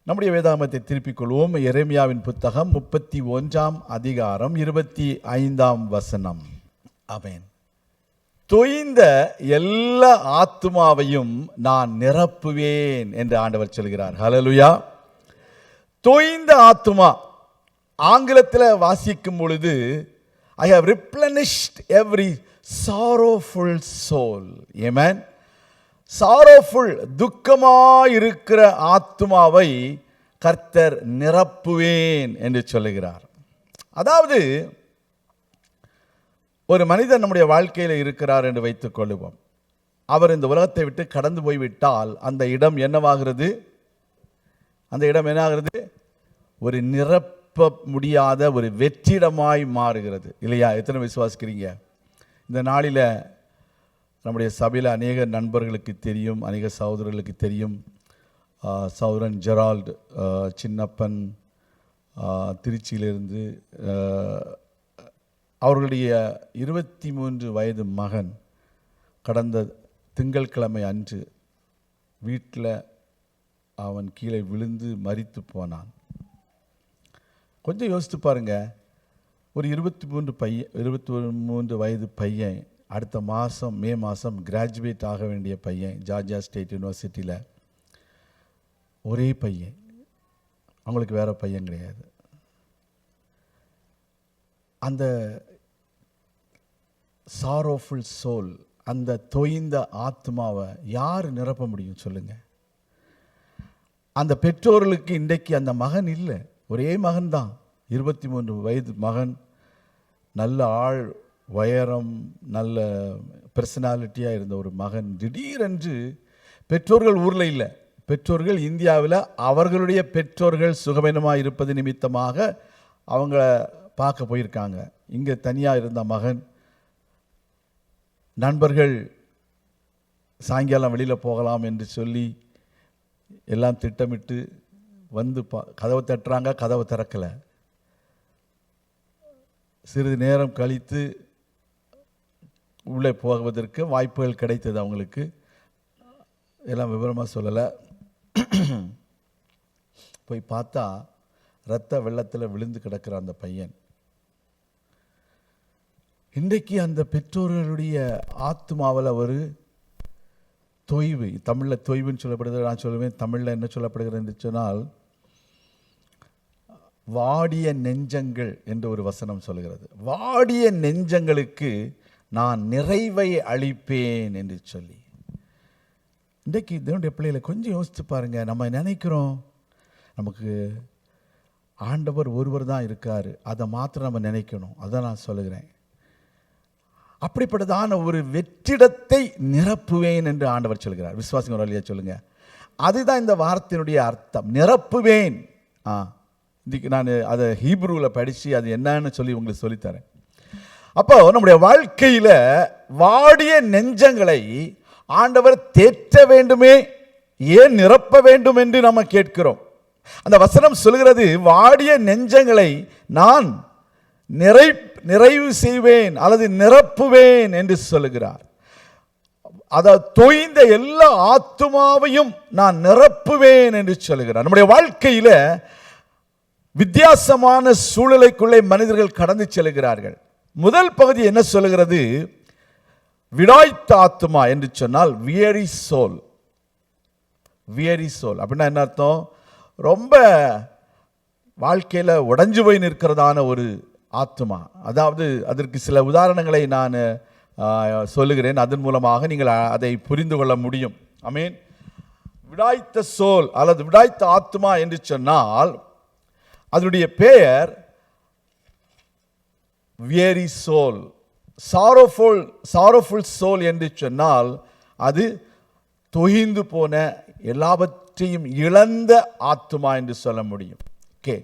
நம்முடைய வேதாகமத்தை திருப்பிக் கொள்வோம். எரேமியாவின் புத்தகம் 31 அதிகாரம் 25 ஆமென். தொய்ந்த எல்லா ஆத்துமாவையும் நான் நிரப்புவேன் என்று ஆண்டவர் சொல்கிறார். ஹல்லேலூயா. தொய்ந்த ஆத்துமா ஆங்கிலத்தில் வாசிக்கும் பொழுது I have replenished every sorrowful soul. Amen. Sorrowful, துக்கமாயிருக்கிற ஆத்துமாவை கர்த்தர் நிரப்புவேன் என்று சொல்லுகிறார். அதாவது ஒரு மனிதன் நம்முடைய வாழ்க்கையில் இருக்கிறார் என்று வைத்துக் கொள்ளுவோம். அவர் இந்த உலகத்தை விட்டு கடந்து போய்விட்டால் அந்த இடம் என்னவாகிறது? அந்த இடம் என்னாகிறது? ஒரு நிரப்ப முடியாத ஒரு வெற்றிடமாய் மாறுகிறது. இல்லையா? எத்தனை விசுவாசிக்கிறீங்க? இந்த நாளில் நம்முடைய சபையில் அநேக நண்பர்களுக்கு தெரியும், அநேக சகோதரர்களுக்கு தெரியும். சகோதரன் ஜெரால்டு, சின்னப்பன் திருச்சியிலிருந்து, அவர்களுடைய 23 வயது மகன் கடந்த திங்கட்கிழமை அன்று வீட்டில் அவன் கீழே விழுந்து மரித்து போனான். கொஞ்சம் யோசித்து பாருங்க. ஒரு 23 வயது பையன், அடுத்த மாதம் மே மாதம் கிராஜுவேட் ஆக வேண்டிய பையன், ஜார்ஜியா ஸ்டேட் யூனிவர்சிட்டியில். ஒரே பையன், அவங்களுக்கு வேறு பையன் கிடையாது. அந்த சாரோஃபுல் சோல், அந்த தொய்ந்த ஆத்மாவை யார் நிரப்ப முடியும் சொல்லுங்க? அந்த பெற்றோர்களுக்கு இன்றைக்கு அந்த மகன் இல்லை, ஒரே மகன்தான், 23 வயது மகன், நல்ல ஆள், உயரம், நல்ல பர்சனாலிட்டியாக இருந்த ஒரு மகன் திடீரென்று பெற்றோர்கள் ஊரில் இல்லை, பெற்றோர்கள் இந்தியாவில் அவர்களுடைய பெற்றோர்கள் சுகமீனமாக இருப்பது நிமித்தமாக அவங்கள பார்க்க போயிருக்காங்க. இங்கே தனியாக இருந்த மகன், நண்பர்கள் சாயங்காலம் வெளியில் போகலாம் என்று சொல்லி எல்லாம் திட்டமிட்டு வந்து கதவை தட்டுறாங்க, கதவை திறக்கலை. சிறிது நேரம் கழித்து உள்ளே போவதற்கு வாய்ப்புகள் கிடைத்தது அவங்களுக்கு. எல்லாம் விவரமாக சொல்லலை. போய் பார்த்தா இரத்த வெள்ளத்தில் விழுந்து கிடக்கிற அந்த பையன். இன்றைக்கு அந்த பெற்றோர்களுடைய ஆத்மாவில் ஒரு தொய்வு, தமிழில் தொய்வுன்னு சொல்லப்படுகிறது. நான் சொல்லுவேன், தமிழில் என்ன சொல்லப்படுகிறது என்று சொன்னால் வாடிய நெஞ்சங்கள் என்று ஒரு வசனம் சொல்கிறது. வாடிய நெஞ்சங்களுக்கு நான் நிறைவை அளிப்பேன் என்று சொல்லி. இன்றைக்கு இதனுடைய பிள்ளைகளை கொஞ்சம் யோசித்து பாருங்க. நம்ம நினைக்கிறோம் நமக்கு ஆண்டவர் ஒருவர் தான் இருக்கார், அதை மாத்திரம் நம்ம நினைக்கணும். அதான் நான் சொல்லுகிறேன். அப்படிப்பட்டதான ஒரு வெற்றிடத்தை நிரப்புவேன் என்று ஆண்டவர் சொல்கிறார். விசுவாசிங்க ஒரு வழியாக சொல்லுங்க. அதுதான் இந்த வார்த்தையினுடைய அர்த்தம், நிரப்புவேன். இன்றைக்கு நான் அதை ஹீப்ரூவில் படித்து அது என்னன்னு சொல்லி உங்களுக்கு சொல்லித்தரேன். அப்போ நம்முடைய வாழ்க்கையில் வாடிய நெஞ்சங்களை ஆண்டவர் தேற்ற வேண்டுமே, ஏன் நிரப்ப வேண்டும் என்று நம்ம கேட்கிறோம். அந்த வசனம் சொல்கிறது, வாடிய நெஞ்சங்களை நான் நிறைவு செய்வேன் அல்லது நிரப்புவேன் என்று சொல்லுகிறார். அதாவது தொய்ந்த எல்லா ஆத்துமாவையும் நான் நிரப்புவேன் என்று சொல்லுகிறார். நம்முடைய வாழ்க்கையில வித்தியாசமான சூழலைக்குள்ளே மனிதர்கள் கடந்து செல்கிறார்கள். முதல் பகுதி என்ன சொல்லுகிறது? விடாய்த்த ஆத்துமா என்று சொன்னால் வியரி சோல். வியரி சோல் அப்படின்னா என்ன அர்த்தம்? ரொம்ப வாழ்க்கையில் உடைஞ்சு போய் நிற்கிறதான ஒரு ஆத்துமா. அதாவது அதற்கு சில உதாரணங்களை நான் சொல்லுகிறேன், அதன் மூலமாக நீங்கள் அதை புரிந்து கொள்ள முடியும். ஆமென். விடாய்த்த சோல் அல்லது விடாய்த்த ஆத்துமா என்று சொன்னால் அதனுடைய பெயர் வியரி சோல். சாரோஃபுல் சோல் என்று சொன்னால் அது தொய்ந்து போன, எல்லாவற்றையும் இழந்த ஆத்துமா என்று சொல்ல முடியும். ஓகே,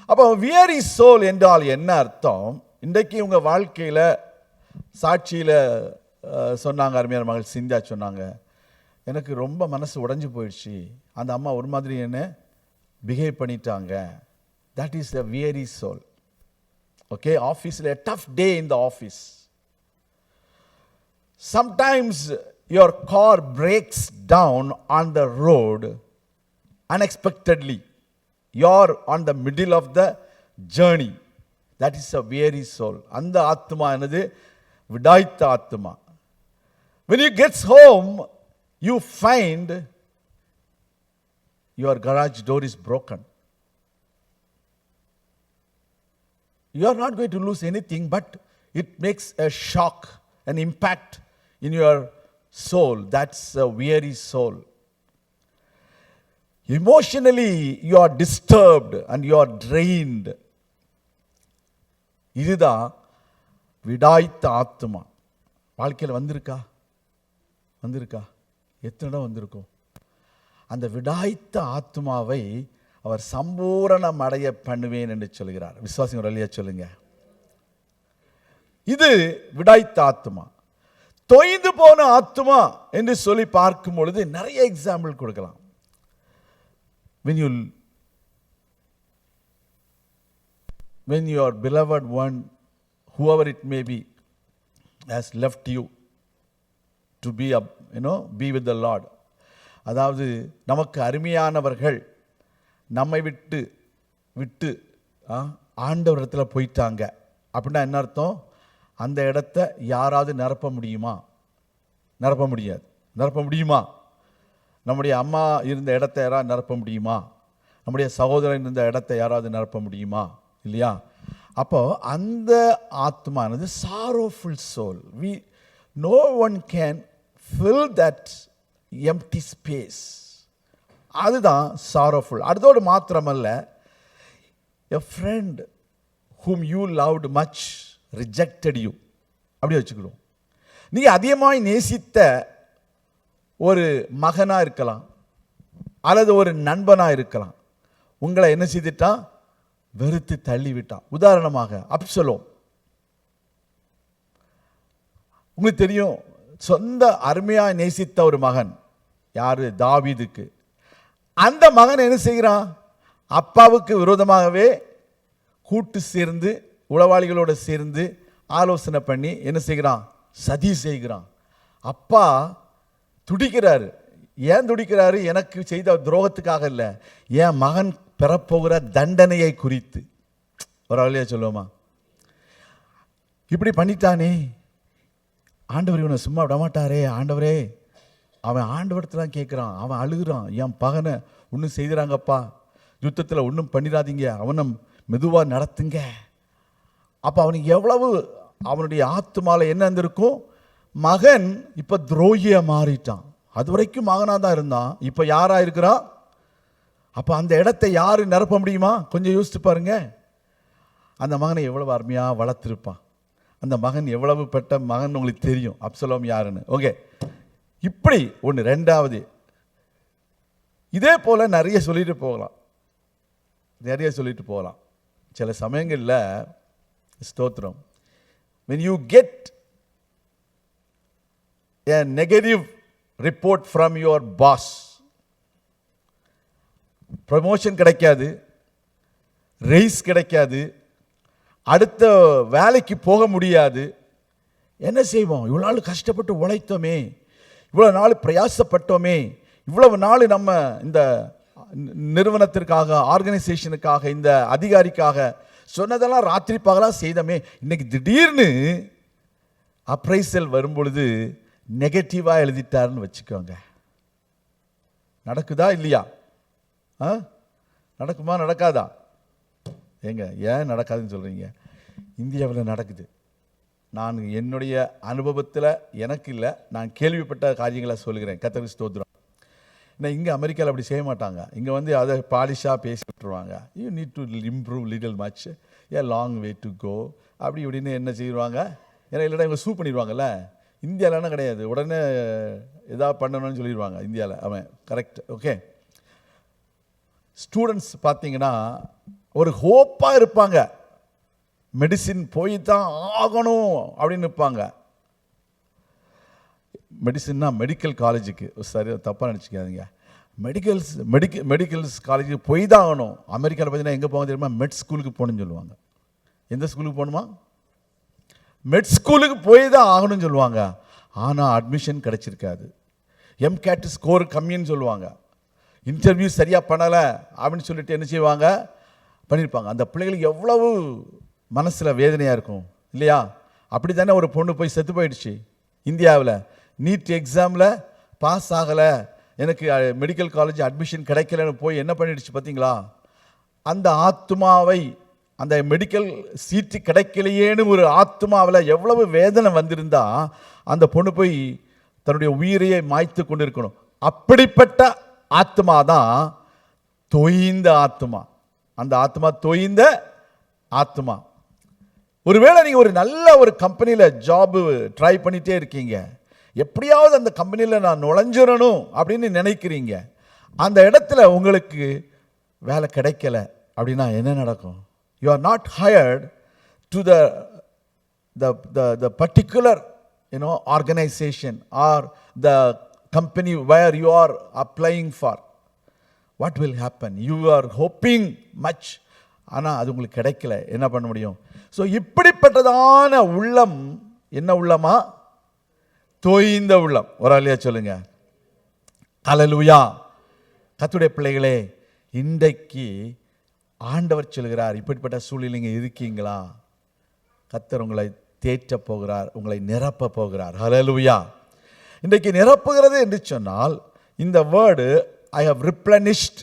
அப்போ வியரி சோல் என்றால் என்ன அர்த்தம்? இன்றைக்கு உங்கள் வாழ்க்கையில் சாட்சியில் சொன்னாங்க, அருமையான மகள் சிந்தியா சொன்னாங்க, எனக்கு ரொம்ப மனசு உடைஞ்சு போயிடுச்சு, அந்த அம்மா ஒரு மாதிரி என்ன பிஹேவ் பண்ணிட்டாங்க. That is the weary soul. Okay, office, a tough day in the office. Sometimes your car breaks down on the road unexpectedly. you're on the middle of the journey. That is a weary soul. அந்த ஆத்மா என்னது? விடாய்த்த ஆத்மா. When you get home, you find your garage door is broken. You are not going to lose anything, but it makes a shock, an impact in your soul. That's a weary soul. Emotionally, you are disturbed and you are drained. இதுதான் விடாய்த்த ஆத்மா. வாழ்க்கையில் வந்திருக்கா எத்தனை இடம் வந்திருக்கும்? அந்த விடாய்த்த ஆத்மாவை அவர் சம்பூரணம் அடைய பண்ணுவேன் என்று சொல்கிறார். விசுவாசிங்க ஒரு அல்லேலூயா சொல்லுங்க. இது விடாய்த்த ஆத்மா. தொய்ந்து போன ஆத்மா என்று சொல்லி பார்க்கும் பொழுது நிறைய எக்ஸாம்பிள் கொடுக்கலாம். When your beloved one, whoever it may be, has left you to be with the Lord. அதாவது நமக்கு அருமையானவர்கள் நம்மை விட்டு ஆண்டவரிடத்தில் போயிட்டாங்க அப்படின்னா என்ன அர்த்தம்? அந்த இடத்த யாராவது நிரப்ப முடியாது. நிரப்ப முடியுமா? நம்முடைய அம்மா இருந்த இடத்த யாராவது நிரப்ப முடியுமா? நம்முடைய சகோதரன் இருந்த இடத்த யாராவது நிரப்ப முடியுமா? இல்லையா? அப்போ அந்த ஆத்மானது sorrowful soul. No one can fill that empty space. அதுதான் sorrowful. அதோடு மாத்திரமல்ல, a friend whom you loved much rejected you. அப்படி வச்சுக்கணும். நீ அதிகமாய் நேசித்த ஒரு மகனா இருக்கலாம், அல்லது ஒரு நண்பனா இருக்கலாம், உங்களை என்ன செய்துட்டான்? வெறுத்து தள்ளிவிட்டான். உதாரணமாக அப்சலோம். உங்களுக்கு தெரியும், சொந்த அருமையாக நேசித்த ஒரு மகன் யாரு? தாவீதுக்கு. அந்த மகன் என்ன செய்கிறான்? அப்பாவுக்கு விரோதமாகவே கூட்டு சேர்ந்து உளவாளிகளோடு சேர்ந்து ஆலோசனை பண்ணி என்ன செய்கிறான்? சதி செய்கிறான். அப்பா துடிக்கிறாரு. ஏன் துடிக்கிறாரு? எனக்கு செய்த துரோகத்துக்காக இல்லை, என் மகன் பெறப்போகிற தண்டனையை குறித்து. ஒரு அல்லேலூயா சொல்லுவோமா? இப்படி பண்ணிட்டானே, ஆண்டவர் இவனை சும்மா விட மாட்டாரே. ஆண்டவரே, அவன் ஆண்டவரத்துல தான் கேட்குறான், அவன் அழுகுறான், என் பகனை ஒன்றும் செய்கிறாங்கப்பா, யுத்தத்தில் ஒன்றும் பண்ணிடாதீங்க, அவனை மெதுவாக நடத்துங்க. அப்போ அவனுக்கு எவ்வளவு அவனுடைய ஆத்துமால என்ன இருந்திருக்கும்? மகன் இப்போ துரோகியாக மாறிட்டான். அது வரைக்கும் மகனாக தான் இருந்தான், இப்போ யாராக இருக்கிறான்? அப்போ அந்த இடத்தை யார் நிரப்ப முடியுமா? கொஞ்சம் யோசித்து பாருங்க. அந்த மகனை எவ்வளவு அருமையாக வளர்த்துருப்பான். அந்த மகன் எவ்வளவு பெற்ற மகன் உங்களுக்கு தெரியும், அப்சலோம் யாருன்னு. ஓகே, இப்படி ஒன்று. ரெண்டாவது, இதே போல் நிறைய சொல்லிட்டு போகலாம். சில சமயங்களில் ஸ்தோத்திரம், when you get a negative report from your boss, promotion கிடைக்காது, ரைஸ் கிடைக்காது, அடுத்த வேலைக்கு போக முடியாது. என்ன செய்வோம்? இவ்வளோ நாள் கஷ்டப்பட்டு உழைத்தோமே, இவ்வளோ நாள் பிரயாசப்பட்டோமே, இவ்வளவு நாள் நம்ம இந்த நிறுவனத்திற்காக, ஆர்கனைசேஷனுக்காக, இந்த அதிகாரிக்காக சொன்னதெல்லாம் ராத்திரி பகலாக செய்தோமே, இன்னைக்கு திடீர்னு அப்ரைசல் வரும்பொழுது நெகட்டிவாக எழுதிட்டாருன்னு வச்சுக்கோங்க. நடக்குதா இல்லையா? நடக்குமா நடக்காதா? ஏன் நடக்காதுன்னு சொல்கிறீங்க? இந்தியாவில் நடக்குது. நான் என்னுடைய அனுபவத்தில் எனக்கு இல்லை, நான் கேள்விப்பட்ட காரியங்களை சொல்கிறேன். கர்த்தருக்கு ஸ்தோத்திரம். ஏன்னா இங்கே அமெரிக்காவில் அப்படி செய்ய மாட்டாங்க. இங்கே வந்து அதை பாலிஷாக பேசி விட்டுருவாங்க. You need to improve little much, a long way to go, அப்படி இப்படின்னு என்ன செய்வாங்க. ஏன்னா இல்லைனா இவங்க சூ பண்ணிடுவாங்கல்ல. இந்தியாவிலனா கிடையாது, உடனே எதாவது பண்ணணும்னு சொல்லிடுவாங்க இந்தியாவில். அவன் கரெக்ட். ஓகே, ஸ்டூடெண்ட்ஸ் பார்த்தீங்கன்னா ஒரு ஹோப்பாக இருப்பாங்க, மெடிசின் போய் தான் ஆகணும் அப்படின்னு இருப்பாங்க. மெடிசின்னா மெடிக்கல் காலேஜுக்கு, சரி தப்பாக நினச்சிக்காதீங்க, மெடிக்கல்ஸ் காலேஜுக்கு போய் தான் ஆகணும். அமெரிக்காவில் பார்த்தீங்கன்னா எங்கே போக தெரியுமா? மெட் ஸ்கூலுக்கு போகணும்னு சொல்லுவாங்க. எந்த ஸ்கூலுக்கு போகணுமா? மெட் ஸ்கூலுக்கு போய் தான் ஆகணும்னு சொல்லுவாங்க. ஆனால் அட்மிஷன் கிடைச்சிருக்காது. எம்கேட் ஸ்கோர் கம்மின்னு சொல்லுவாங்க. இன்டர்வியூ சரியாக பண்ணலை அப்படின்னு சொல்லிட்டு என்ன செய்வாங்க, பண்ணியிருப்பாங்க. அந்த பிள்ளைகளுக்கு எவ்வளவு மனசில் வேதனையாக இருக்கும் இல்லையா? அப்படி தானே ஒரு பொண்ணு போய் செத்து போயிடுச்சு இந்தியாவில். நீட் எக்ஸாமில் பாஸ் ஆகலை, எனக்கு மெடிக்கல் காலேஜ் அட்மிஷன் கிடைக்கலன்னு போய் என்ன பண்ணிடுச்சு பார்த்தீங்களா? அந்த ஆத்மாவை, அந்த மெடிக்கல் சீட்டு கிடைக்கலையேன்னு ஒரு ஆத்மாவில் எவ்வளவு வேதனை வந்திருந்தா அந்த பொண்ணு போய் தன்னுடைய உயிரையே மாய்த்து கொண்டு இருக்கணும். அப்படிப்பட்ட ஆத்மா தான் தொய்ந்த ஆத்மா. அந்த ஆத்மா தொய்ந்த ஆத்மா. ஒருவேளை நீங்கள் ஒரு நல்ல ஒரு கம்பெனியில் ஜாபு ட்ரை பண்ணிகிட்டே இருக்கீங்க, எப்படியாவது அந்த கம்பெனியில் நான் நுழைஞ்சிடணும் அப்படின்னு நினைக்கிறீங்க. அந்த இடத்துல உங்களுக்கு வேலை கிடைக்கல அப்படின்னா என்ன நடக்கும்? You are not hired to the particular organization or the company where you are applying for. What will happen? You are hoping much, ஆனால் அது உங்களுக்கு கிடைக்கல, என்ன பண்ண முடியும்? ஸோ இப்படிப்பட்டதான உள்ளம் என்ன உள்ளமா? தோய்ந்த உள்ளம். ஒரு ஆளியா சொல்லுங்க ஹல்லேலூயா. கர்த்தருடைய பிள்ளைகளே, இன்றைக்கு ஆண்டவர் சொல்கிறார், இப்படிப்பட்ட சூழ்நிலைங்க இருக்கீங்களா? கர்த்தர் உங்களை தேற்ற போகிறார், உங்களை நிரப்ப போகிறார். ஹல்லேலூயா. இன்றைக்கு நிரப்புகிறது என்று சொன்னால் இந்த word I have replenished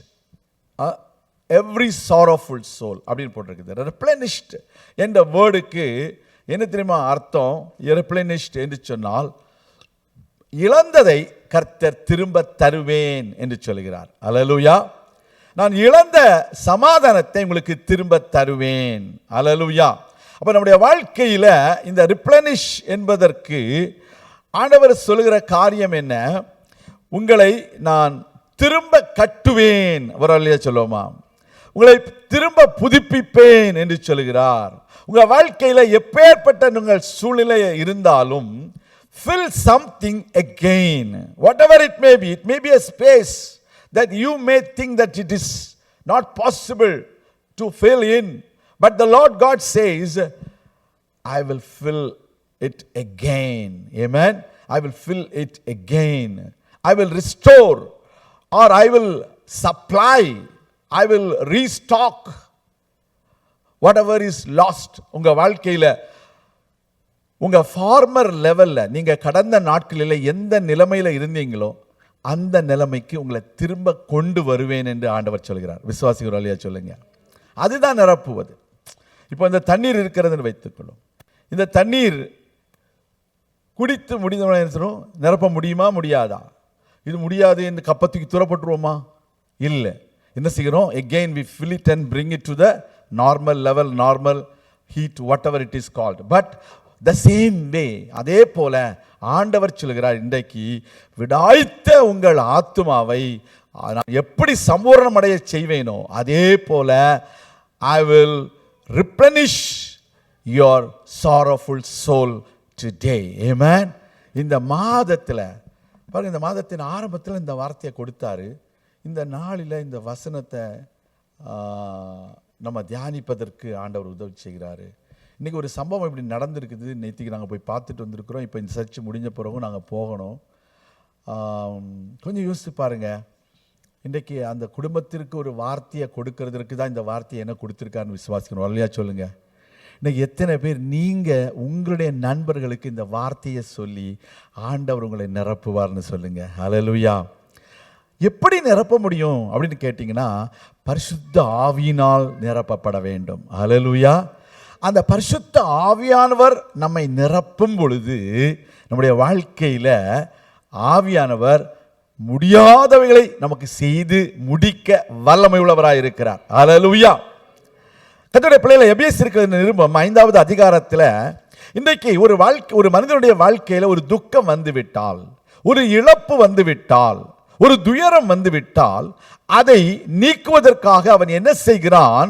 every sorrowful soul அப்படின்னு போட்டிருக்குது. ரிப்ளனிஷ்ட் என்ற வேர்டுக்கு என்ன தெரியுமா அர்த்தம்? ரிப்ளனிஷ்ட் என்று சொன்னால் இழந்ததை கர்த்தர் திரும்ப தருவேன் என்று சொல்கிறார். ஹல்லேலூயா. நான் இழந்த சமாதானத்தை உங்களுக்கு திரும்ப தருவேன். ஹல்லேலூயா. அப்போ நம்முடைய வாழ்க்கையில் இந்த ரிப்ளனிஷ் என்பதற்கு ஆண்டவர் சொல்லுகிற காரியம் என்ன? உங்களை நான் திரும்ப கட்டுவேன். வரலையா சொல்லுவோமா? உங்களை திரும்ப புதுப்பிப்பேன் என்று சொல்கிறார். உங்கள் வாழ்க்கையில் எப்பேற்பட்ட உங்கள் சூழ்நிலை இருந்தாலும் fill something again, whatever it may be. It may be a space that you may think that it is not possible to fill in, but the Lord God says, I will fill it again. Amen. I will fill it again. I will restore, or I will supply, I will restock whatever is lost. உங்க வாழ்க்கையில் உங்க farmer லெவலில் நீங்கள் கடந்த நாட்களில் எந்த நிலைமையில் இருந்தீங்களோ அந்த நிலைமைக்கு உங்களை திரும்ப கொண்டு வருவேன் என்று ஆண்டவர் சொல்கிறார். விசுவாசிகள் வழியா சொல்லுங்க. அதுதான் நிரப்புவது. இப்போ இந்த தண்ணீர் இருக்கிறதுன்னு வைத்துக்கொள்ளும். இந்த தண்ணீர் குடித்து முடிந்தவன நிரப்ப முடியுமா முடியாதா? இது முடியாது என்று கப்பத்துக்கு துறப்பட்டுருவோமா? இல்லை. என்ன செய்கிறோம்? again we fill it and bring it to the normal level, normal heat, whatever it is called. But the same way, அதே போல ஆண்டவர் சொல்கிறார், இன்றைக்கு விடாய்த்த உங்கள் ஆத்துமாவை நான் எப்படி சம்பூர்ணமடைய செய்வேனோ அதே போல I will replenish your sorrowful soul today. Amen. இந்த மாதத்தில் பாருங்க, இந்த மாதத்தின் ஆரம்பத்தில் இந்த வார்த்தையை கொடுத்தாரு. இந்த நாளில் இந்த வசனத்தை நம்ம தியானிப்பதற்கு ஆண்டவர் உதவி செய்கிறாரு. இன்றைக்கி ஒரு சம்பவம் இப்படி நடந்திருக்குது. நேற்றுக்கு நாங்கள் போய் பார்த்துட்டு வந்திருக்கிறோம். இப்போ இந்த சர்ச்சு முடிஞ்ச பிறகும் நாங்கள் போகணும். கொஞ்சம் யோசித்து பாருங்கள். இன்றைக்கி அந்த குடும்பத்திற்கு ஒரு வார்த்தையை கொடுக்கறதுக்கு தான் இந்த வார்த்தையை என்ன கொடுத்துருக்காருன்னு விசுவாசிக்கணும். வரலையா சொல்லுங்கள். இன்றைக்கி எத்தனை பேர் நீங்கள் உங்களுடைய நண்பர்களுக்கு இந்த வார்த்தையை சொல்லி ஆண்டவர் உங்களை நிரப்புவார்னு சொல்லுங்கள். ஹல்லேலூயா. எப்படி நிரப்ப முடியும் அப்படின்னு கேட்டிங்கன்னா, பரிசுத்த ஆவியினால் நிரப்பப்பட வேண்டும். ஹல்லேலூயா. அந்த பரிசுத்த ஆவியானவர் நம்மை நிரப்பும் பொழுது நம்முடைய வாழ்க்கையில் ஆவியானவர் முடியாதவைகளை நமக்கு செய்து முடிக்க வல்லமை உள்ளவராக இருக்கிறார். ஹல்லேலூயா. கர்த்தருடைய பிள்ளைகளை எபேசியர் இருக்கிற நிருபம் 5வது அதிகாரத்தில் இன்றைக்கு ஒரு மனிதனுடைய வாழ்க்கையில் ஒரு துக்கம் வந்துவிட்டால், ஒரு இழப்பு வந்துவிட்டால், ஒரு துயரம் வந்துவிட்டால் அதை நீக்குவதற்காக அவன் என்ன செய்கிறான்?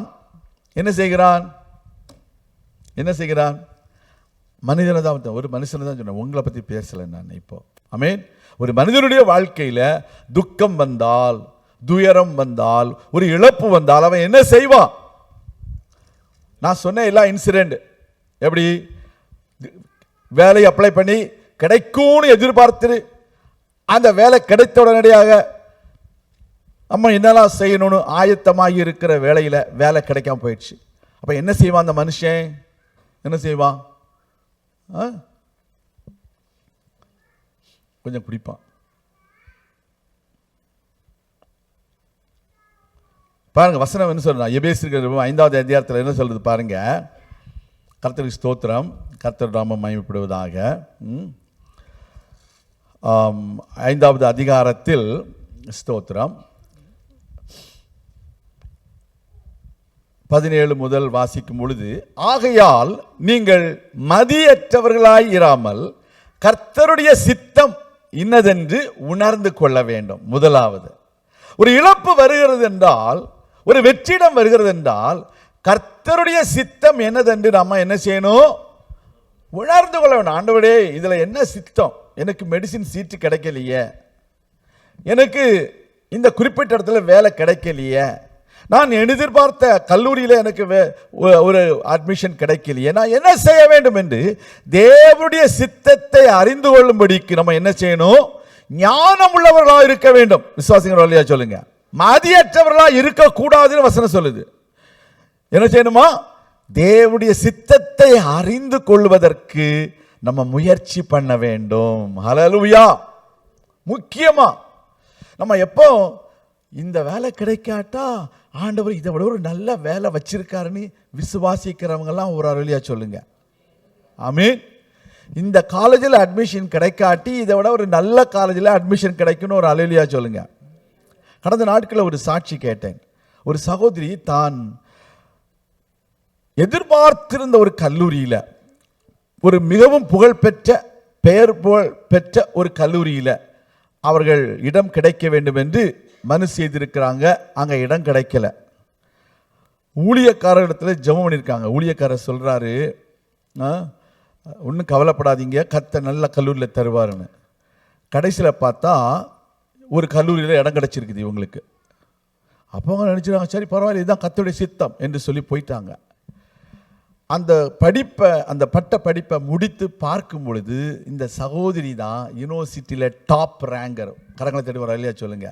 மனிதனை தான், ஒரு மனுஷனை தான் சொன்னேன், உங்களை பற்றி பேசலை நான் இப்போ. ஆமென். ஒரு மனிதனுடைய வாழ்க்கையில் துக்கம் வந்தால், துயரம் வந்தால், ஒரு இழப்பு வந்தால் அவன் என்ன செய்வான்? நான் சொன்ன எல்லா இன்சிடென்ட் எப்படி? வேலை அப்ளை பண்ணி கிடைக்கும்னு எதிர்பார்த்து அந்த வேலை கிடைத்த உடனடியாக அம்மா என்னெல்லாம் செய்யணும்னு ஆயத்தமாகி இருக்கிற வேலையில் வேலை கிடைக்காம போயிடுச்சு. அப்போ என்ன செய்வான் அந்த மனுஷன்? என்ன செய்வான்? கொஞ்சம் குடிப்பான். பாருங்க வசனம் என்ன சொல்றான்? எபேசியர் 5வது அதிகாரத்தில் என்ன சொல்றது பாருங்க. கர்த்தருக்கு ஸ்தோத்திரம், கர்த்தர் நாமம் மகிமைப்படுவதாக. 5வது அதிகாரத்தில் ஸ்தோத்திரம் 17 முதல் வாசிக்கும் பொழுது, ஆகையால் நீங்கள் மதியற்றவர்களாய் இராமல் கர்த்தருடைய சித்தம் இன்னதென்று உணர்ந்து கொள்ள வேண்டும். முதலாவது, ஒரு இழப்பு வருகிறது என்றால், ஒரு வெற்றிடம் வருகிறது என்றால், கர்த்தருடைய சித்தம் என்னதென்று நம்ம என்ன செய்யணும்? உணர்ந்து கொள்ள வேண்டும். ஆண்டவரே, இதுல என்ன சித்தம்? எனக்கு மெடிசின் சீட்டு கிடைக்கலையே, எனக்கு இந்த குறிப்பிட்ட இடத்துல வேலை கிடைக்கலையே, நான் எதிர்பார்த்த கல்லூரியில் எனக்கு ஒரு அட்மிஷன் கிடைக்கலையே, நான் என்ன செய்ய வேண்டும் என்று தேவனுடைய சித்தத்தை அறிந்து கொள்ளும்படிக்கு நம்ம என்ன செய்யணும்? ஞானம் உள்ளவர்களாக இருக்க வேண்டும். விசுவாசிகள் வழியா சொல்லுங்க. மதியற்றவர்களாக இருக்கக்கூடாதுன்னு வசனம் சொல்லுது. என்ன செய்யணுமா? தேவனுடைய சித்தத்தை அறிந்து கொள்வதற்கு நம்ம முயற்சி பண்ண வேண்டும். ஹல்லேலூயா. முக்கியமா நம்ம எப்போ இந்த வேலை கிடைக்காட்டா ஆண்டவர் இதை விட ஒரு நல்ல வேலை வச்சிருக்காருன்னு விசுவாசிக்கிறவங்கெல்லாம் ஒரு அருளியா சொல்லுங்க. ஆமீன். இந்த காலேஜில் அட்மிஷன் கிடைக்காட்டி இதை விட ஒரு நல்ல காலேஜில் அட்மிஷன் கிடைக்குன்னு ஒரு அருளியா சொல்லுங்க. கடந்த நாட்களில் ஒரு சாட்சி கேட்டேன். ஒரு சகோதரி தான் எதிர்பார்த்திருந்த ஒரு கல்லூரியில், ஒரு மிகவும் புகழ்பெற்ற பெயர் புகழ் பெற்ற ஒரு கல்லூரியில் அவர்கள் இடம் கிடைக்க வேண்டும் என்று மனு செய்திருக்கிறாங்க. அங்கே இடம் கிடைக்கல. ஊழியக்காரர் இடத்துல ஜெபம் பண்ணியிருக்காங்க. ஊழியக்காரர் சொல்கிறாரு, ஒன்றும் கவலைப்படாதீங்க, கர்த்தர் நல்ல கல்லூரியில் தருவாருன்னு. கடைசியில் பார்த்தா ஒரு கல்லூரியில் இடம் கிடைச்சிருக்குது இவங்களுக்கு. அப்போ அவங்க நினச்சிருக்காங்க, சரி பரவாயில்ல, இதுதான் கர்த்தருடைய சித்தம் என்று சொல்லி போயிட்டாங்க. அந்த படிப்பை, அந்த பட்ட படிப்பை முடித்து பார்க்கும் பொழுது இந்த சகோதரி தான் யூனிவர்சிட்டியில் டாப் ரேங்கர். கரங்களை தேடி வர இல்லையா சொல்லுங்க.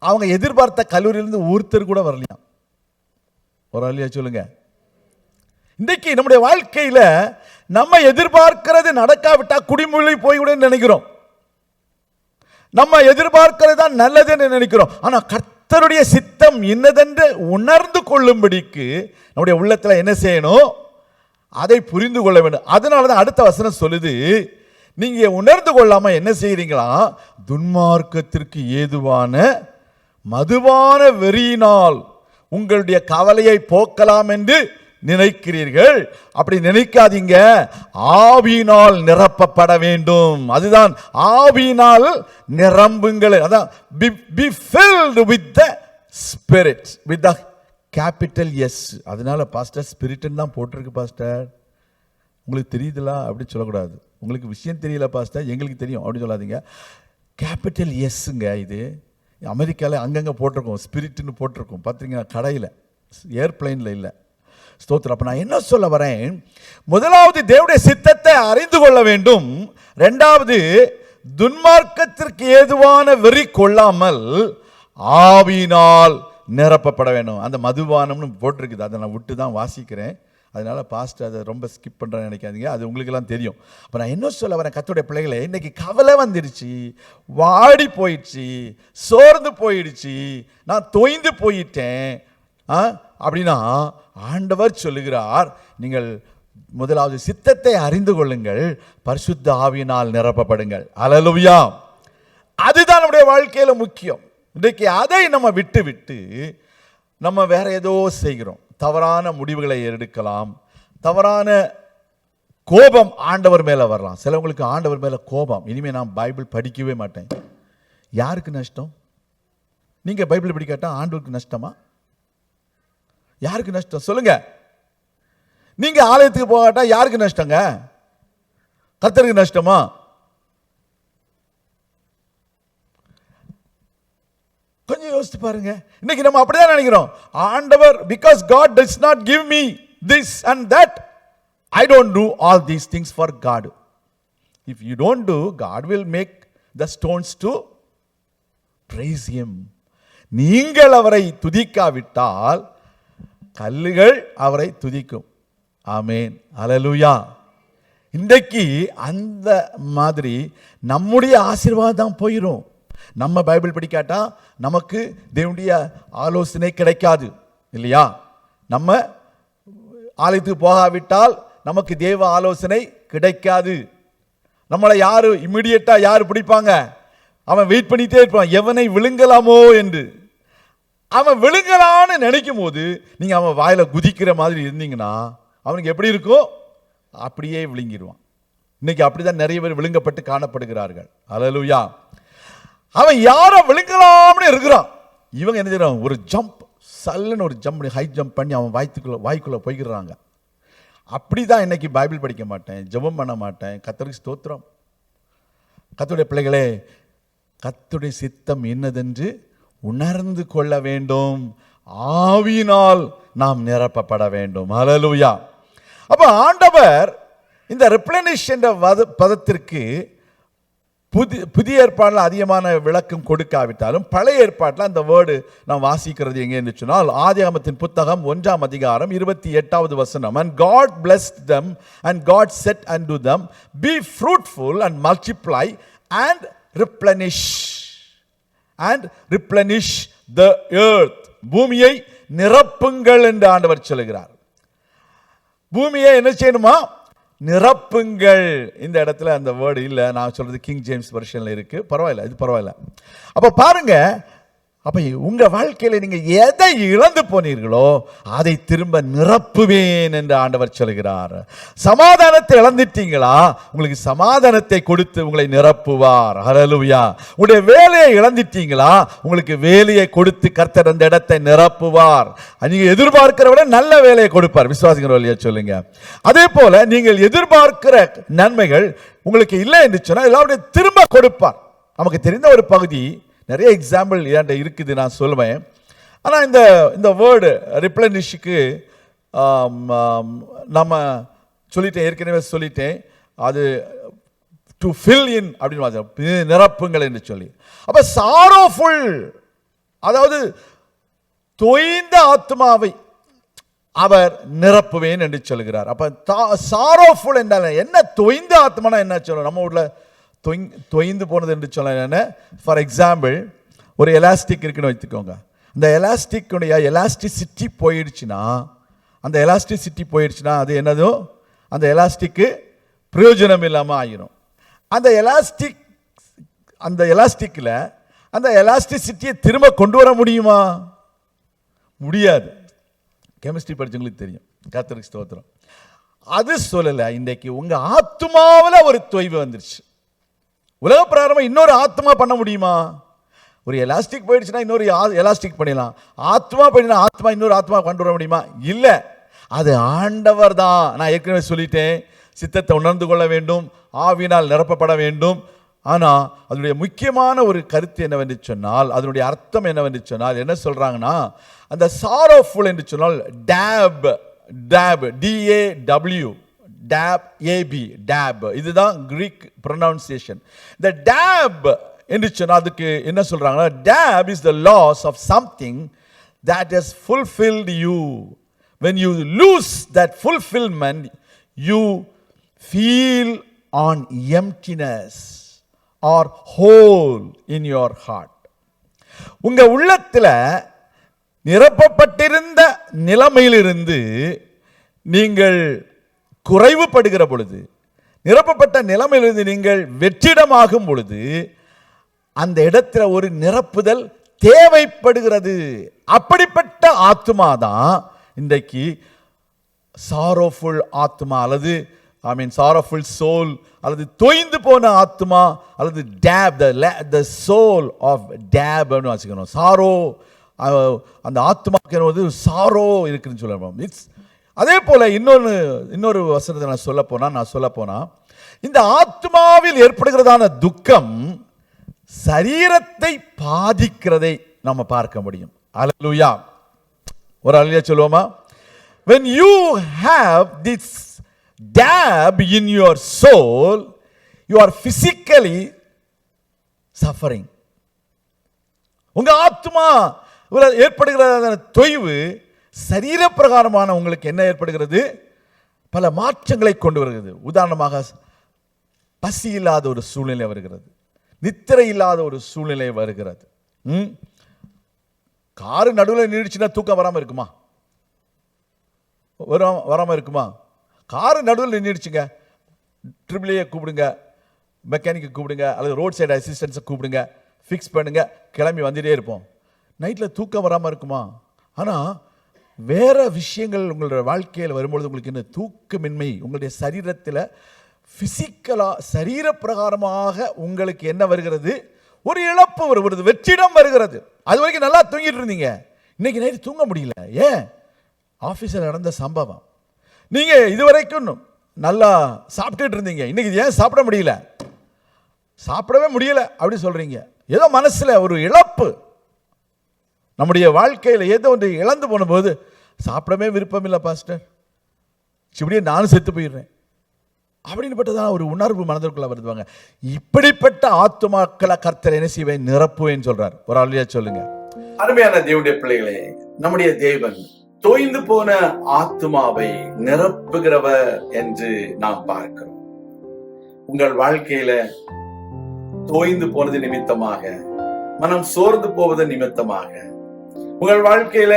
அவங்க எதிர்பார்த்த கல்லூரியிலிருந்து ஒருத்தர் கூட வரலையா? ஒரு இல்லையா சொல்லுங்க. இன்றைக்கு நம்முடைய வாழ்க்கையில நம்ம எதிர்பார்க்கிறது நடக்காவிட்டா குடிமொழி போய்விட நினைக்கிறோம். நம்ம எதிர்பார்க்கிறது தான் நல்லதுன்னு நினைக்கிறோம். ஆனா கர்த்தருடைய சித்தம் என்னதென்று உணர்ந்து கொள்ளும்படிக்கு நம்முடைய உள்ளத்துல என்ன செய்யணும்? அதை புரிந்து கொள்ள வேண்டும். அதனாலதான் அடுத்த வசனம் சொல்லுது, நீங்க உணர்ந்து கொள்ளாம என்ன செய்யறீங்களா? துன்மார்க்கத்திற்கு ஏதுவான மதுவான வெறியினால் உங்களுடைய கவலையை போக்கலாம் என்று நினைக்கிறீர்கள். அப்படி நினைக்காதீங்க. ஆவியினால் நிரப்பப்பட வேண்டும். அதுதான் ஆவியினால் நிரம்புங்கள். அதான் be filled with the spirit, with the capital S. அதனால பாஸ்டர் ஸ்பிரிட்னு தான் போட்டிருக்கு பாஸ்டர். உங்களுக்கு தெரியுதுல அப்படி சொல்லக்கூடாது. உங்களுக்கு விஷயம் தெரியல பாஸ்டர், எங்களுக்கு தெரியும் அப்படி சொல்லாதீங்க. கேபிட்டல் எஸ்ங்க. இது அமெரிக்காவில் அங்கங்கே போட்டிருக்கோம், ஸ்பிரிட்னு போட்டிருக்கோம். பார்த்தீங்கன்னா கடையில், ஏர்பிளைனில் இல்லை. ஸ்தோத்திரம். அப்போ நான் என்ன சொல்ல வரேன்? முதலாவது தேவனுடைய சித்தத்தை அறிந்து கொள்ள வேண்டும். இரண்டாவது துன்மார்க்கத்திற்கு ஏதுவான வெறி கொள்ளாமல் ஆவியினால் நிரப்பப்பட வேண்டும். அந்த மதுபானம்னு போட்டிருக்குது, அதை நான் விட்டு தான் வாசிக்கிறேன். அதனால பாஸ்டர் அதை ரொம்ப ஸ்கிப் பண்ணுறேன்னு நினைக்காதீங்க, அது உங்களுக்கெல்லாம் தெரியும். அப்போ நான் என்ன சொல்ல வரேன்? கர்த்தருடைய பிள்ளைகளை, இன்னைக்கு கவலை வந்துடுச்சு, வாடி போயிடுச்சு, சோர்ந்து போயிடுச்சு, நான் தொய்ந்து போயிட்டேன் அப்படின்னா ஆண்டவர் சொல்லுகிறார், நீங்கள் முதலாவது சித்தத்தை அறிந்து கொள்ளுங்கள், பரிசுத்த ஆவியினால் நிரப்பப்படுங்கள். அல்லேலூயா. அதுதான் நம்முடைய வாழ்க்கையில் முக்கியம். இன்றைக்கு அதை நம்ம விட்டு நம்ம வேற ஏதோ செய்கிறோம். தவறான முடிவுகளை எடுக்கலாம். தவறான கோபம் ஆண்டவர் மேலே வரலாம். சிலவங்களுக்கு ஆண்டவர் மேலே கோபம், இனிமேல் நான் பைபிள் படிக்கவே மாட்டேன். யாருக்கு நஷ்டம்? நீங்கள் பைபிள் படிக்காட்டா ஆண்டவருக்கு நஷ்டமா? யாருக்கு நஷ்டம் சொல்லுங்க? நீங்க ஆலயத்துக்கு போகாட்டா யாருக்கு நஷ்டங்க? கர்த்தருக்கு நஷ்டமா? கொஞ்சம் யோசித்து பாருங்க. இன்னைக்கு நம்ம அப்படிதான் நினைக்கிறோம். ஆண்டவர், because God does not give me this and that, I don't do all these things for God. If you don't do, God will make the stones to praise Him. நீங்கள் அவரை துதிக்காவிட்டால் கல்லுகள் அவரை துதிக்கும். ஆமேன், அல்லேலூயா. இன்றைக்கு அந்த மாதிரி நம்முடைய ஆசீர்வாதம் போயிடும். நம்ம பைபிள் படிக்காட்டா நமக்கு தேவனுடைய ஆலோசனை கிடைக்காது இல்லையா? நம்ம ஆலயத்துக்கு போகாவிட்டால் நமக்கு தேவ ஆலோசனை கிடைக்காது. நம்மளை யாரு இம்மிடியட்டா யாரு பிடிப்பாங்க? அவன் வெயிட் பண்ணிட்டே இருப்பான், எவனை விழுங்கலாமோ என்று. அவன் விழுங்கலான்னு நினைக்கும் போது நீங்க அவன் வாயில குதிக்கிற மாதிரி இருந்தீங்கன்னா அவனுக்கு எப்படி இருக்கும்? அப்படியே விழுங்கிடுவான். இன்னைக்கு அப்படிதான் நிறைய பேர் விழுங்கப்பட்டு காணப்படுகிறார்கள். அல்லேலூயா. அவன் யாரை விழுங்கலாம்னு இருக்கிறான், இவங்க என்ன செய்யறான்? ஒரு ஜம்ப், சல்லுன்னு ஒரு ஜம்ப், ஹை ஜம்ப் பண்ணி அவன் வாய்க்குள்ள போய்கிறாங்க. அப்படிதான் இன்னைக்கு பைபிள் படிக்க மாட்டேன், ஜெபம் பண்ண மாட்டேன். கர்த்தருக்கு ஸ்தோத்திரம். கர்த்தருடைய பிள்ளைகளே, கர்த்தருடைய சித்தம் என்னதென்று உணர்ந்து கொள்ள வேண்டும். ஆவியினால் நாம் நிரப்பப்பட வேண்டும். ஹல்லேலூயா. அப்ப ஆண்டவர் இந்த ரிப்ளனிஷ் என்ற பதத்திற்கு புதிய ஏற்பாட்டில் அதிகமான விளக்கம் கொடுக்காவிட்டாலும் பழைய ஏற்பாட்டில் அந்த வேர்டு நாம் வாசிக்கிறது எங்கே என்று சொன்னால் ஆதியாகமத்தின் புத்தகம் 1ஆம் அதிகாரம் 28வது வசனம். And God blessed them and God said unto them, be fruitful and multiply and replenish the earth. பூமியை நிரப்புங்கள் என்று ஆண்டவர் சொல்கிறார். பூமியை என்ன செய்யணுமா? நிரப்புங்கள். இந்த இடத்துல அந்த வேர்டு இல்லை, நான் சொல்றது கிங் ஜேம்ஸ் வெர்ஷன்ல இருக்கு. பரவாயில்ல, இது பரவாயில்ல. அப்ப பாருங்க, அப்ப உங்க வாழ்க்கையில நீங்க எதை இழந்து போனீர்களோ அதை திரும்ப நிரப்புவேன் என்று ஆண்டவர் சொல்கிறார். சமாதானத்தை இழந்துட்டீங்களா? உங்களுக்கு சமாதானத்தை கொடுத்து உங்களை நிரப்புவார். ஹல்லேலூயா. உங்களுடைய வேலையை இழந்துட்டீங்களா? உங்களுக்கு வேலையை கொடுத்து கர்த்தர் அந்த இடத்தை நிரப்புவார். நீங்க எதிர்பார்க்கிற விட நல்ல வேலையை கொடுப்பார். விசுவாசிக்கிற வழியா சொல்லுங்க. அதே போல நீங்கள் எதிர்பார்க்கிற நன்மைகள் உங்களுக்கு இல்லை என்று சொன்னால் எல்லாருடைய திரும்ப கொடுப்பார். நமக்கு தெரிந்த ஒரு பகுதி, நிறைய எக்ஸாம்பிள் என்கிட்ட இருக்குது, நான் சொல்லுவேன். ஆனால் இந்த வேர்டு ரிப்ளனிஷ்க்கு நம்ம சொல்லிட்டேன், ஏற்கனவே சொல்லிட்டேன், அது டு ஃபில் இன் அப்படின்னு நிரப்புங்கள் என்று சொல்லி. அப்ப சாரோஃபுல், அதாவது தொய்ந்த ஆத்மாவை அவர் நிரப்புவேன் என்று சொல்கிறார். அப்ப சாரோஃபுல் என்றால் என்ன? தொய்ந்த ஆத்மானா என்ன சொல்ல? நம்ம ஊர்ல தொய்ந்து போனது என்று சொல்ல. ஃபார் எக்ஸாம்பிள், ஒரு எலாஸ்டிக் இருக்குன்னு வைத்துக்கோங்க. இந்த எலாஸ்டிக்குடைய எலாஸ்டிசிட்டி போயிடுச்சுன்னா, அது என்னதோ அந்த எலாஸ்டிக்கு பிரயோஜனம் இல்லாமல் ஆயிரும். அந்த எலாஸ்டிக்கில் அந்த எலாஸ்டிசிட்டியை திரும்ப கொண்டு வர முடியுமா? முடியாது. கெமிஸ்ட்ரி படிச்சவங்களுக்கு தெரியும். கர்த்தருக்கு ஸ்தோத்திரம். அது சொல்லலை. இன்றைக்கு உங்க ஆத்மாவில் ஒரு தொய்வு வந்துருச்சு. உலக பிரகாரமா இன்னொரு ஆத்மா பண்ண முடியுமா? ஒரு எலாஸ்டிக் போயிடுச்சுன்னா இன்னொரு எலாஸ்டிக் பண்ணிடலாம். ஆத்மா பண்ணினா ஆத்மா இன்னொரு ஆத்மா கொண்டு வர முடியுமா? இல்லை. அது ஆண்டவர் தான். நான் ஏற்கனவே சொல்லிட்டேன், சித்தத்தை உணர்ந்து கொள்ள வேண்டும், ஆவியினால் நிரப்பப்பட வேண்டும். ஆனால் அதனுடைய முக்கியமான ஒரு கருத்து என்னவென்று சொன்னால், அதனுடைய அர்த்தம் என்னவென்று சொன்னால், என்ன சொல்றாங்கன்னா, அந்த சாரோஃபுல் என்று சொன்னால் டேப், DAW, டேப், AB, டேப், இதுதான் கிரீக் ப்ரொனவுன்சியேஷன். இந்த டேப் என்று சொன்னால் அதுக்கு என்ன சொல்றாங்கன்னா, டேப் is the loss of something that has fulfilled you. When you lose that fulfillment, you feel on emptiness or hole in your heart. உங்க உள்ளத்துல நிரப்பப்பட்டிருந்த நிலைமையிலிருந்து நீங்கள் குறைவுபடுகிற பொழுது, நிரப்பப்பட்ட நிலைமையிலிருந்து நீங்கள் வெற்றிடமாகும் பொழுது, அந்த இடத்துல ஒரு நிரப்புதல் தேவைப்படுகிறது. அப்படிப்பட்ட ஆத்மா தான் இன்றைக்கு சாரோஃபுல் ஆத்மா, அல்லது சாரோஃபுல் சோல், அல்லது தொய்ந்து போன ஆத்மா, அல்லது டேப், த சோல் ஆஃப் டேப் வாசிக்கணும். சாரோ, அந்த ஆத்மாக்கு சாரோ இருக்குன்னு சொல்லணும். அதே போல இன்னொரு வசனத்தை நான் சொல்ல போனா இந்த ஆத்மாவில் ஏற்படுகிறதான துக்கம் சரீரத்தை பாதிக்கிறதை நம்ம பார்க்க முடியும். அல்லேலூயா. ஒரு அல்லேலூயா சொல்லுவோமா? When you have this dab in your soul, you are physically suffering. உங்க ஆத்மா ஏற்படுகிற தொய்வு சரீர பிரகாரமான உங்களுக்கு என்ன ஏற்படுகிறது? பல மாற்றங்களை கொண்டு வருகிறது. உதாரணமாக பசி இல்லாத ஒரு சூழ்நிலை வருகிறது, நித்திரை இல்லாத ஒரு சூழ்நிலை வருகிறது. காரு நடுவில் நின்றுச்சுன்னா தூக்கம் வராமல் இருக்குமா? வராமல் இருக்குமா? காரு நடுவில் நின்றுச்சுங்க, ட்ரிபிள்ஏ கூப்பிடுங்க, மெக்கானிக்கை கூப்பிடுங்க, அல்லது ரோட் சைடு அசிஸ்டன்ஸை கூப்பிடுங்க, ஃபிக்ஸ் பண்ணுங்க, கிளம்பி வந்துட்டே இருப்போம். நைட்டில் தூக்கம் வராமல் இருக்குமா? ஆனால் வேற விஷயங்கள் உங்களுடைய வாழ்க்கையில் வரும்பொழுது உங்களுக்கு என்ன தூக்கமின்மை, உங்களுடைய சரீரத்தில் பிசிக்கலாக சரீர பிரகாரமாக உங்களுக்கு என்ன வருகிறது? ஒரு இழப்பு வருகிறது, வெற்றிடம் வருகிறது. அது வரைக்கும் நல்லா தூங்கிட்டு இருந்தீங்க, இன்னைக்கு நைட்டு தூங்க முடியல. ஏன்? ஆஃபீஸில் நடந்த சம்பவம். நீங்கள் இதுவரைக்கும் நல்லா சாப்பிட்டுட்டு இருந்தீங்க, இன்னைக்கு ஏன் சாப்பிட முடியல? சாப்பிடவே முடியல அப்படி சொல்றீங்க. ஏதோ மனசில் ஒரு இழப்பு. நம்முடைய வாழ்க்கையில் ஏதோ ஒன்று இழந்து போன போது சாப்பிடவே விருப்பம் இல்லை பாஸ்டர், இப்படியே நானும் செத்து போயிடுறேன் அப்படின்பட்டதான் ஒரு உணர்வு மனதிற்குள்ள வருதுவாங்க. இப்படிப்பட்ட ஆத்துமாக்களை கர்த்தர் என்ன செய்வேன்? நிரப்புவேன்னு சொல்றார். ஒரு ஆளுயா சொல்லுங்க. அருமையான தேவனுடைய பிள்ளைகளே, நம்முடைய தேவன் தோய்ந்து போன ஆத்துமாவை நிரப்புகிறவர் என்று நாம் பார்க்கிறோம். உங்கள் வாழ்க்கையில தோய்ந்து போனது நிமித்தமாக, மனம் சோர்ந்து போவது நிமித்தமாக, உங்கள் வாழ்க்கையில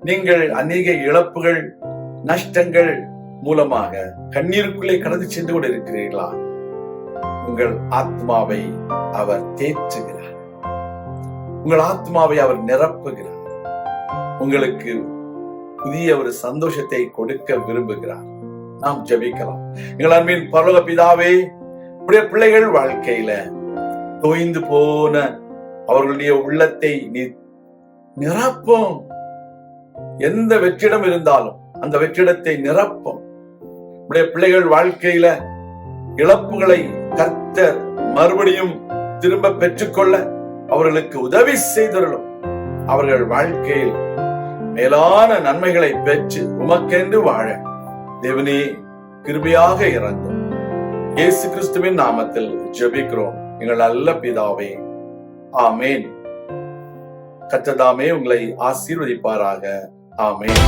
நீங்கள் அநேக இழப்புகள், நஷ்டங்கள் மூலமாக கண்ணீருக்குள்ளே கடந்து சென்று கொண்டு இருக்கிறீர்களா? உங்கள் ஆத்மாவை அவர் தேற்றுகிறார், உங்கள் ஆத்மாவை அவர் நிரப்புகிறார், உங்களுக்கு புதிய ஒரு சந்தோஷத்தை கொடுக்க விரும்புகிறார். நாம் ஜெபிக்கலாம். எங்கள் அன்பின் பரலோக பிதாவே, உடைய பிள்ளைகள் வாழ்க்கையில தோய்ந்து போன அவர்களுடைய உள்ளத்தை நீ நிரப்பும். எந்த வெற்றிடம் இருந்தாலும் அந்த வெற்றிடத்தை நிரப்பும். உடைய பிள்ளைகள் வாழ்க்கையில இழப்புகளை கர்த்தர் மறுபடியும் திரும்ப பெற்றுக்கொள்ள அவர்களுக்கு உதவி செய்தருளும். அவர்கள் வாழ்க்கையில் மேலான நன்மைகளை பெற்று உமக்கென்று வாழ தேவனே கிருபையாக இறங்கும். இயேசு கிறிஸ்துவின் நாமத்தில் ஜெபிக்கிறோம் எங்கள் நல்ல பிதாவே, ஆமேன். கர்த்தர் தாமே உங்களை ஆசீர்வதிப்பாராக. ஆமேன்.